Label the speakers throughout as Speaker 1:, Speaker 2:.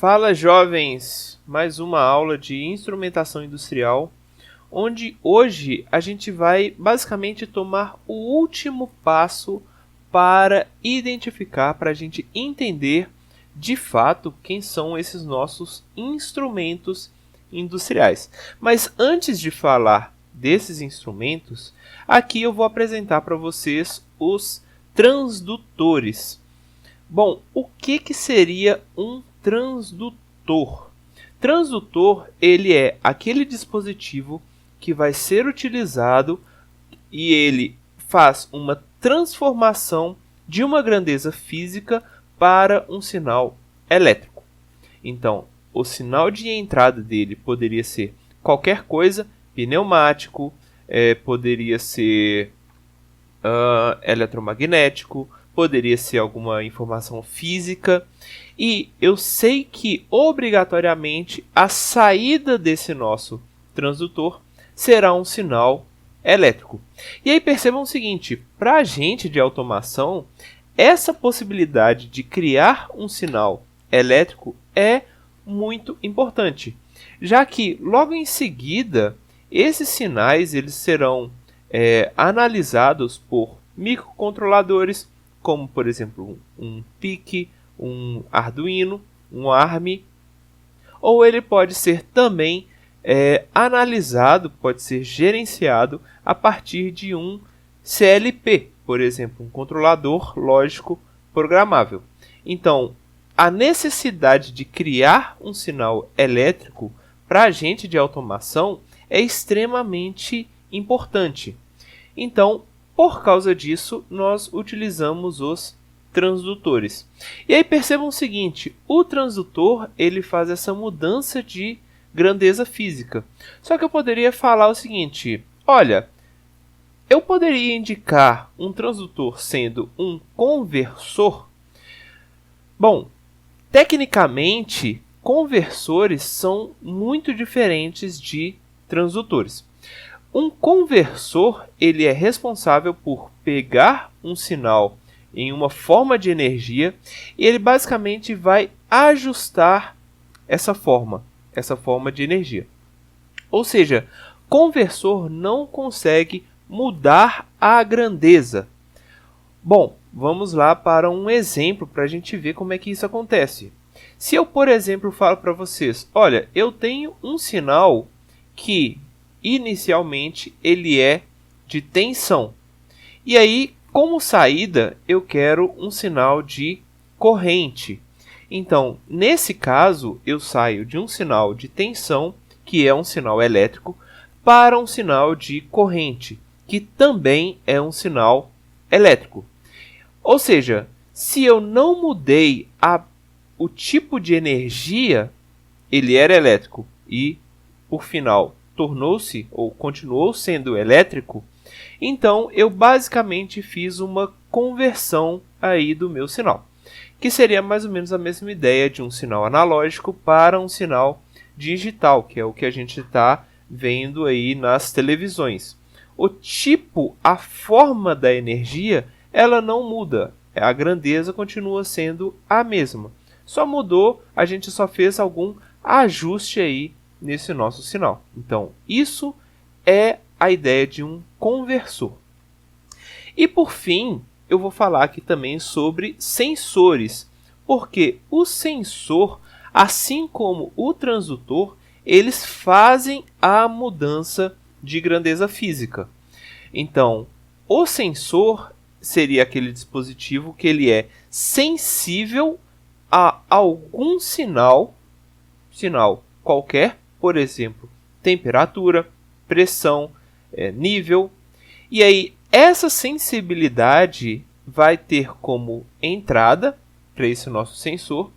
Speaker 1: Fala, jovens! Mais uma aula de instrumentação industrial, onde hoje a gente vai basicamente tomar o último passo para identificar, para a gente entender de fato quem são esses nossos instrumentos industriais. Mas antes de falar desses instrumentos, aqui eu vou apresentar para vocês os transdutores. Bom, o que seria um transdutor? Transdutor, ele é aquele dispositivo que vai ser utilizado e ele faz uma transformação de uma grandeza física para um sinal elétrico. Então, o sinal de entrada dele poderia ser qualquer coisa, pneumático, poderia ser eletromagnético, poderia ser alguma informação física, e eu sei que obrigatoriamente a saída desse nosso transdutor será um sinal elétrico. E aí percebam o seguinte, para a gente de automação, essa possibilidade de criar um sinal elétrico é muito importante, já que logo em seguida esses sinais eles serão analisados por microcontroladores, como por exemplo um PIC, um Arduino, um ARM, ou ele pode ser também analisado, pode ser gerenciado a partir de um CLP, por exemplo, um controlador lógico programável. Então, a necessidade de criar um sinal elétrico para a gente de automação é extremamente importante. Então, por causa disso, nós utilizamos os transdutores. E aí percebam o seguinte, o transdutor ele faz essa mudança de grandeza física. Só que eu poderia falar o seguinte, olha, eu poderia indicar um transdutor sendo um conversor? Bom, tecnicamente, conversores são muito diferentes de transdutores. Um conversor ele é responsável por pegar um sinal em uma forma de energia e ele basicamente vai ajustar essa forma de energia. Ou seja, conversor não consegue mudar a grandeza. Bom, vamos lá para um exemplo para a gente ver como é que isso acontece. Se eu, por exemplo, falo para vocês, olha, eu tenho um sinal que inicialmente ele é de tensão. E aí, como saída, eu quero um sinal de corrente. Então, nesse caso, eu saio de um sinal de tensão, que é um sinal elétrico, para um sinal de corrente, que também é um sinal elétrico. Ou seja, se eu não mudei o tipo de energia, ele era elétrico e, por final, tornou-se ou continuou sendo elétrico, então eu basicamente fiz uma conversão aí do meu sinal, que seria mais ou menos a mesma ideia de um sinal analógico para um sinal digital, que é o que a gente está vendo aí nas televisões. O tipo, a forma da energia, ela não muda, a grandeza continua sendo a mesma. Só mudou, a gente só fez algum ajuste aí nesse nosso sinal. Então, isso é a ideia de um conversor. E por fim, eu vou falar aqui também sobre sensores, porque o sensor, assim como o transdutor, eles fazem a mudança de grandeza física. Então, o sensor seria aquele dispositivo que ele é sensível a algum sinal qualquer, por exemplo, temperatura, pressão, nível. E aí, essa sensibilidade vai ter como entrada para esse nosso sensor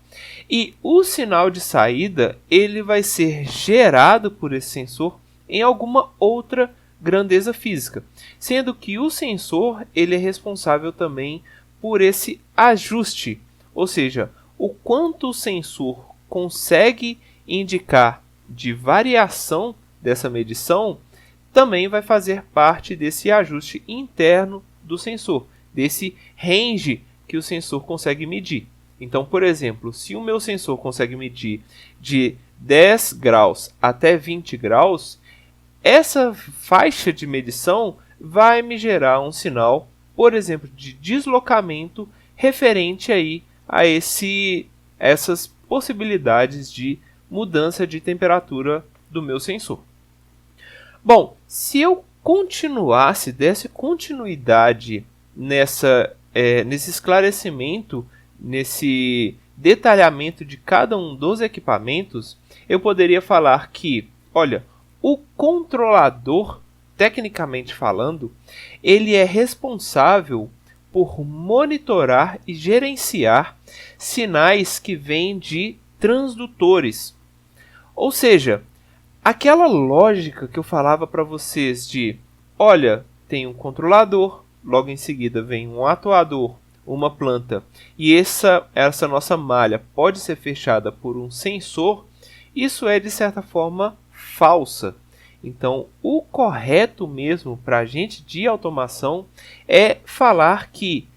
Speaker 1: e o sinal de saída ele vai ser gerado por esse sensor em alguma outra grandeza física, sendo que o sensor ele é responsável também por esse ajuste, ou seja, o quanto o sensor consegue indicar de variação dessa medição também vai fazer parte desse ajuste interno do sensor, desse range que o sensor consegue medir. Então, por exemplo, se o meu sensor consegue medir de 10 graus até 20 graus, essa faixa de medição vai me gerar um sinal, por exemplo, de deslocamento referente aí a essas possibilidades de mudança de temperatura do meu sensor. Bom, se eu desse continuidade nesse esclarecimento, nesse detalhamento de cada um dos equipamentos, eu poderia falar que, olha, o controlador, tecnicamente falando, ele é responsável por monitorar e gerenciar sinais que vêm de transdutores. Ou seja, aquela lógica que eu falava para vocês de, olha, tem um controlador, logo em seguida vem um atuador, uma planta, e essa nossa malha pode ser fechada por um sensor, isso é de certa forma falsa. Então, o correto mesmo para a gente de automação é falar que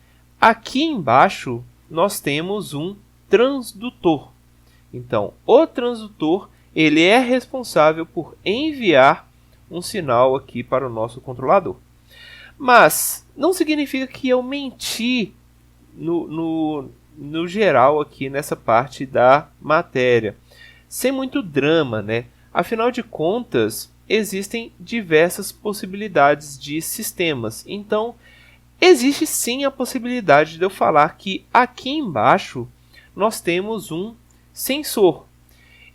Speaker 1: aqui embaixo nós temos um transdutor. Então, o transdutor ele é responsável por enviar um sinal aqui para o nosso controlador. Mas não significa que eu menti no geral aqui nessa parte da matéria. Sem muito drama, né? Afinal de contas, existem diversas possibilidades de sistemas. Então, existe sim a possibilidade de eu falar que aqui embaixo nós temos um sensor.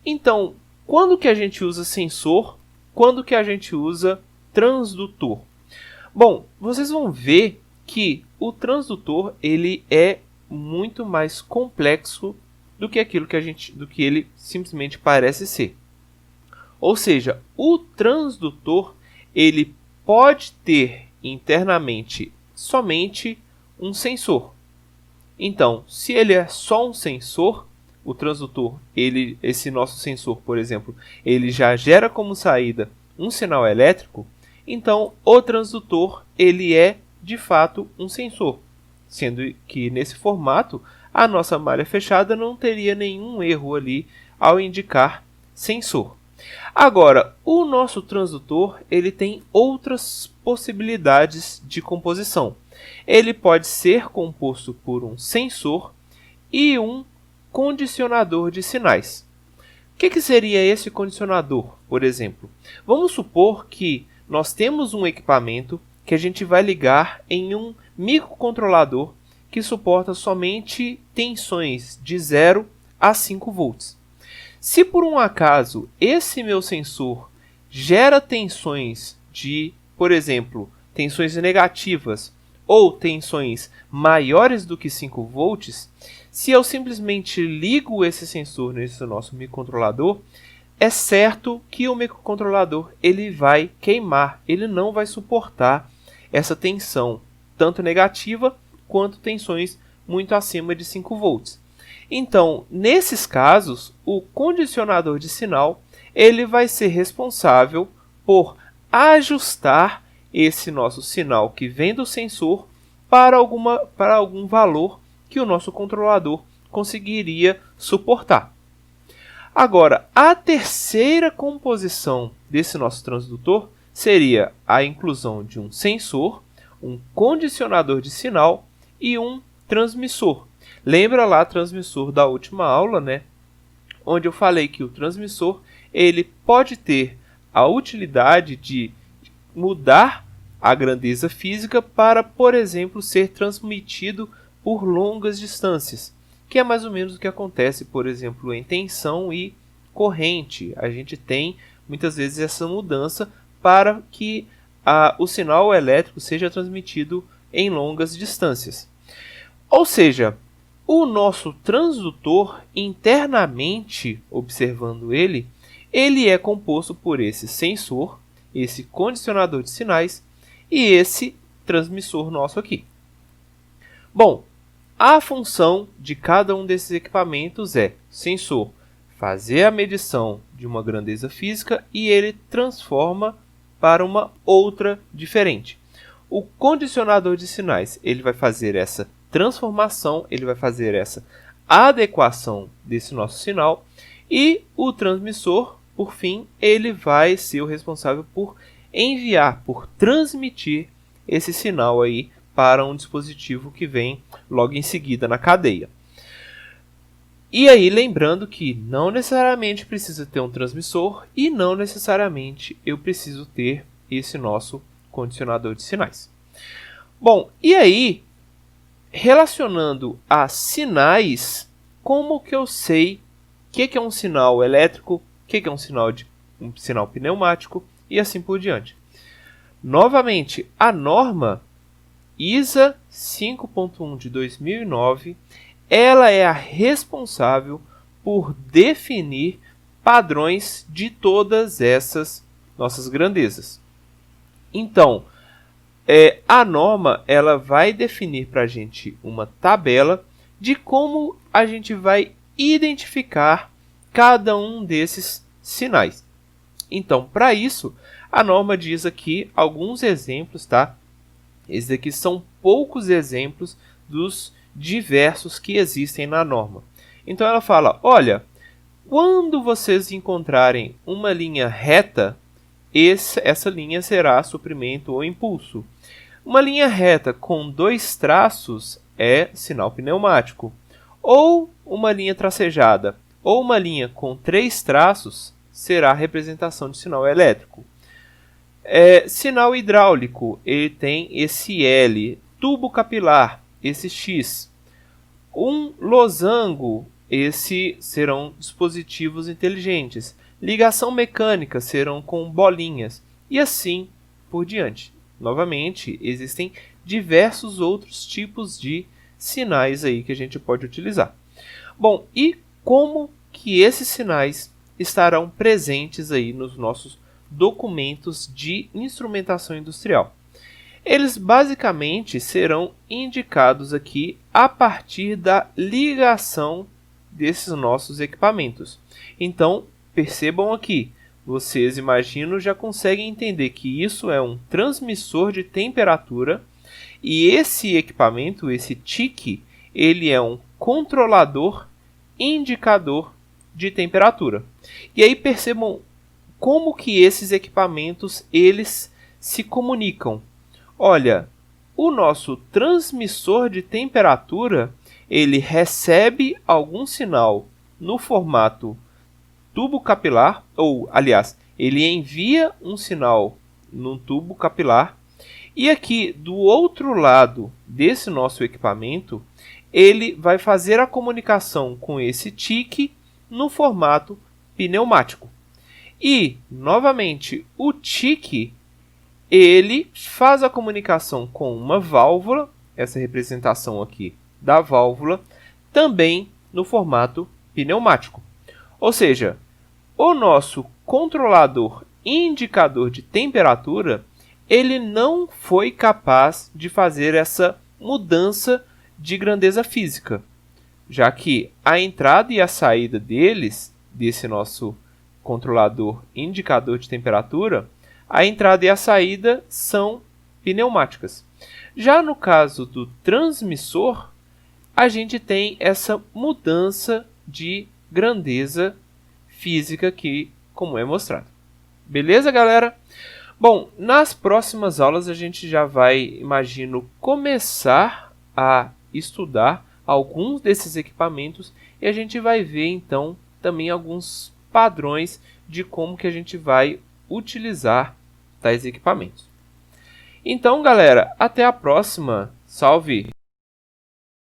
Speaker 1: Então, quando que a gente usa sensor? Quando que a gente usa transdutor? Bom, vocês vão ver que o transdutor ele é muito mais complexo do que ele simplesmente parece ser. Ou seja, o transdutor ele pode ter internamente somente um sensor. Então, se ele é só um sensor, o transdutor, esse nosso sensor, por exemplo, ele já gera como saída um sinal elétrico, então o transdutor ele é de fato um sensor, sendo que nesse formato a nossa malha fechada não teria nenhum erro ali ao indicar sensor. Agora, o nosso transdutor ele tem outras possibilidades de composição. Ele pode ser composto por um sensor e um condicionador de sinais. O que seria esse condicionador, por exemplo? Vamos supor que nós temos um equipamento que a gente vai ligar em um microcontrolador que suporta somente tensões de 0 a 5 volts. Se por um acaso esse meu sensor gera tensões de, por exemplo, tensões negativas ou tensões maiores do que 5 volts, se eu simplesmente ligo esse sensor nesse nosso microcontrolador, é certo que o microcontrolador ele vai queimar, ele não vai suportar essa tensão, tanto negativa quanto tensões muito acima de 5 volts. Então, nesses casos, o condicionador de sinal ele vai ser responsável por ajustar esse nosso sinal que vem do sensor para algum valor que o nosso controlador conseguiria suportar. Agora, a terceira composição desse nosso transdutor seria a inclusão de um sensor, um condicionador de sinal e um transmissor. Lembra lá o transmissor da última aula, né? Onde eu falei que o transmissor ele pode ter a utilidade de mudar a grandeza física para, por exemplo, ser transmitido por longas distâncias, que é mais ou menos o que acontece, por exemplo, em tensão e corrente. A gente tem muitas vezes essa mudança para que o sinal elétrico seja transmitido em longas distâncias. Ou seja, o nosso transdutor, internamente observando ele é composto por esse sensor, esse condicionador de sinais e esse transmissor nosso aqui. Bom, a função de cada um desses equipamentos é sensor fazer a medição de uma grandeza física e ele transforma para uma outra diferente. O condicionador de sinais ele vai fazer essa transformação, ele vai fazer essa adequação desse nosso sinal, e o transmissor, por fim, ele vai ser o responsável por enviar, por transmitir esse sinal aí para um dispositivo que vem logo em seguida na cadeia. E aí, lembrando que não necessariamente precisa ter um transmissor e não necessariamente eu preciso ter esse nosso condicionador de sinais. Bom, e aí, relacionando a sinais, como que eu sei o que é um sinal elétrico, o que é um sinal pneumático e assim por diante? Novamente, a norma ISA 5.1 de 2009, ela é a responsável por definir padrões de todas essas nossas grandezas. Então, a norma ela vai definir para a gente uma tabela de como a gente vai identificar cada um desses sinais. Então, para isso, a norma diz aqui alguns exemplos, tá? Esses aqui são poucos exemplos dos diversos que existem na norma. Então ela fala, olha, quando vocês encontrarem uma linha reta, essa linha será suprimento ou impulso. Uma linha reta com 2 traços é sinal pneumático. Ou uma linha tracejada, ou uma linha com 3 traços será representação de sinal elétrico. Sinal hidráulico, ele tem esse L. Tubo capilar, esse X. Um losango, esse serão dispositivos inteligentes. Ligação mecânica serão com bolinhas. E assim por diante. Novamente, existem diversos outros tipos de sinais aí que a gente pode utilizar. Bom, e como que esses sinais estarão presentes aí nos nossos documentos de instrumentação industrial? Eles basicamente serão indicados aqui a partir da ligação desses nossos equipamentos. Então, percebam aqui, vocês imagino já conseguem entender que isso é um transmissor de temperatura e esse equipamento, esse TIC, ele é um controlador indicador de temperatura. E aí percebam como que esses equipamentos eles se comunicam. Olha, o nosso transmissor de temperatura, ele recebe algum sinal no formato tubo capilar, ou, aliás, ele envia um sinal num tubo capilar, e aqui do outro lado desse nosso equipamento, ele vai fazer a comunicação com esse TIC no formato pneumático. E, novamente, o TIC ele faz a comunicação com uma válvula, essa representação aqui da válvula, também no formato pneumático. Ou seja, o nosso controlador indicador de temperatura, ele não foi capaz de fazer essa mudança de grandeza física, já que a entrada e a saída desse nosso controlador indicador de temperatura, a entrada e a saída são pneumáticas. Já no caso do transmissor, a gente tem essa mudança de grandeza física aqui, como é mostrado. Beleza, galera? Bom, nas próximas aulas a gente já vai, imagino, começar a estudar alguns desses equipamentos e a gente vai ver, então, também alguns padrões de como que a gente vai utilizar tais equipamentos. Então, galera, até a próxima. Salve!